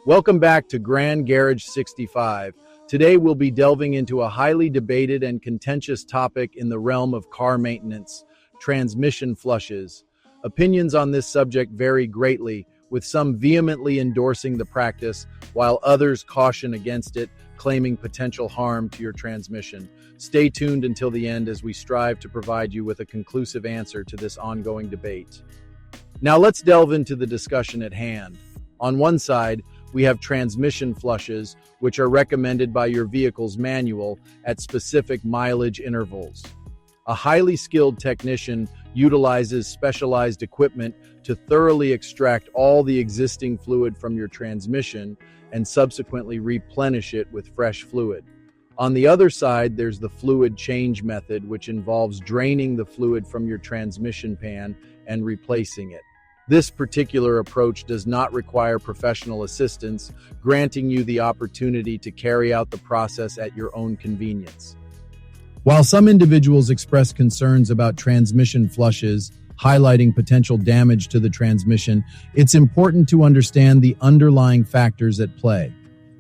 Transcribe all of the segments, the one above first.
Welcome back to Grand Garage 65. Today we'll be delving into a highly debated and contentious topic in the realm of car maintenance: transmission flushes. Opinions on this subject vary greatly, with some vehemently endorsing the practice, while others caution against it, claiming potential harm to your transmission. Stay tuned until the end as we strive to provide you with a conclusive answer to this ongoing debate. Now let's delve into the discussion at hand. On one side, we have transmission flushes, which are recommended by your vehicle's manual at specific mileage intervals. A highly skilled technician utilizes specialized equipment to thoroughly extract all the existing fluid from your transmission and subsequently replenish it with fresh fluid. On the other side, there's the fluid change method, which involves draining the fluid from your transmission pan and replacing it. This particular approach does not require professional assistance, granting you the opportunity to carry out the process at your own convenience. While some individuals express concerns about transmission flushes, highlighting potential damage to the transmission, it's important to understand the underlying factors at play.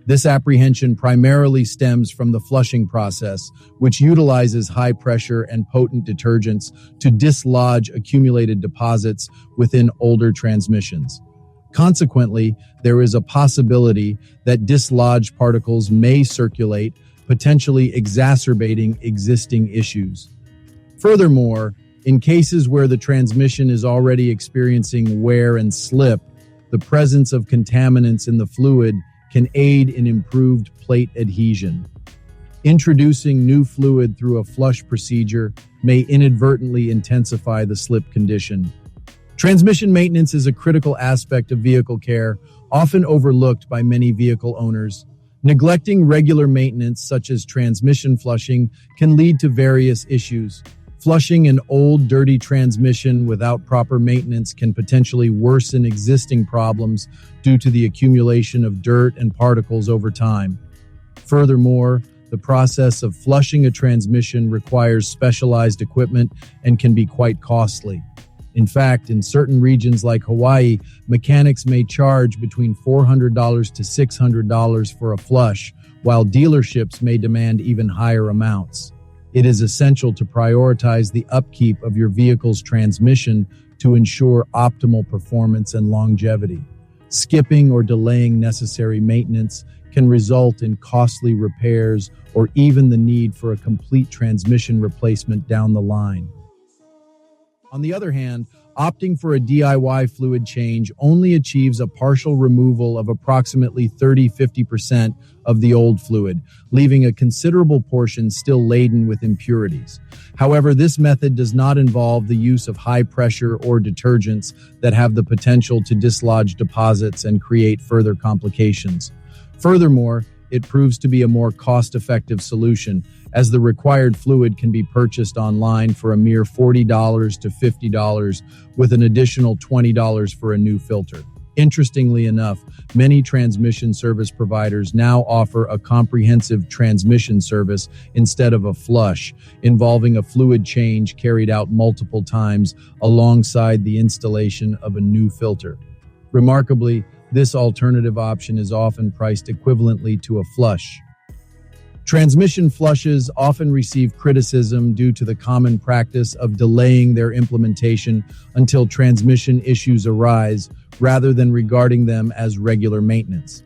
This apprehension primarily stems from the flushing process, which utilizes high pressure and potent detergents to dislodge accumulated deposits within older transmissions. Consequently, there is a possibility that dislodged particles may circulate, potentially exacerbating existing issues. Furthermore, in cases where the transmission is already experiencing wear and slip, the presence of contaminants in the fluid can aid in improved plate adhesion. Introducing new fluid through a flush procedure may inadvertently intensify the slip condition. Transmission maintenance is a critical aspect of vehicle care, often overlooked by many vehicle owners. Neglecting regular maintenance, such as transmission flushing, can lead to various issues. Flushing an old, dirty transmission without proper maintenance can potentially worsen existing problems due to the accumulation of dirt and particles over time. Furthermore, the process of flushing a transmission requires specialized equipment and can be quite costly. In fact, in certain regions like Hawaii, mechanics may charge between $400 to $600 for a flush, while dealerships may demand even higher amounts. It is essential to prioritize the upkeep of your vehicle's transmission to ensure optimal performance and longevity. Skipping or delaying necessary maintenance can result in costly repairs or even the need for a complete transmission replacement down the line. On the other hand, opting for a DIY fluid change only achieves a partial removal of approximately 30–50% of the old fluid, leaving a considerable portion still laden with impurities. However, this method does not involve the use of high pressure or detergents that have the potential to dislodge deposits and create further complications. Furthermore, it proves to be a more cost-effective solution, as the required fluid can be purchased online for a mere $40 to $50, with an additional $20 for a new filter. Interestingly enough, many transmission service providers now offer a comprehensive transmission service instead of a flush, involving a fluid change carried out multiple times alongside the installation of a new filter. Remarkably, this alternative option is often priced equivalently to a flush. Transmission flushes often receive criticism due to the common practice of delaying their implementation until transmission issues arise, rather than regarding them as regular maintenance.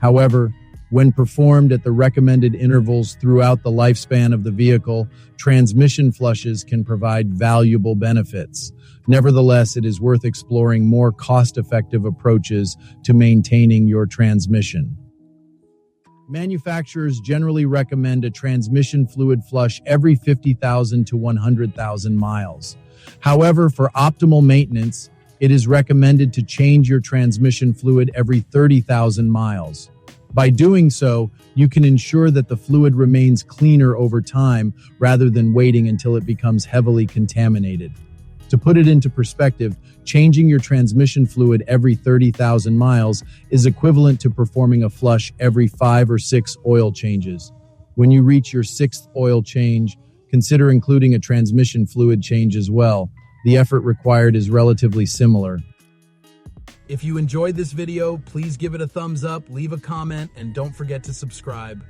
However, when performed at the recommended intervals throughout the lifespan of the vehicle, transmission flushes can provide valuable benefits. Nevertheless, it is worth exploring more cost-effective approaches to maintaining your transmission. Manufacturers generally recommend a transmission fluid flush every 50,000 to 100,000 miles. However, for optimal maintenance, it is recommended to change your transmission fluid every 30,000 miles. By doing so, you can ensure that the fluid remains cleaner over time rather than waiting until it becomes heavily contaminated. To put it into perspective, changing your transmission fluid every 30,000 miles is equivalent to performing a flush every 5 or 6 oil changes. When you reach your 6th oil change, consider including a transmission fluid change as well. The effort required is relatively similar. If you enjoyed this video, please give it a thumbs up, leave a comment, and don't forget to subscribe.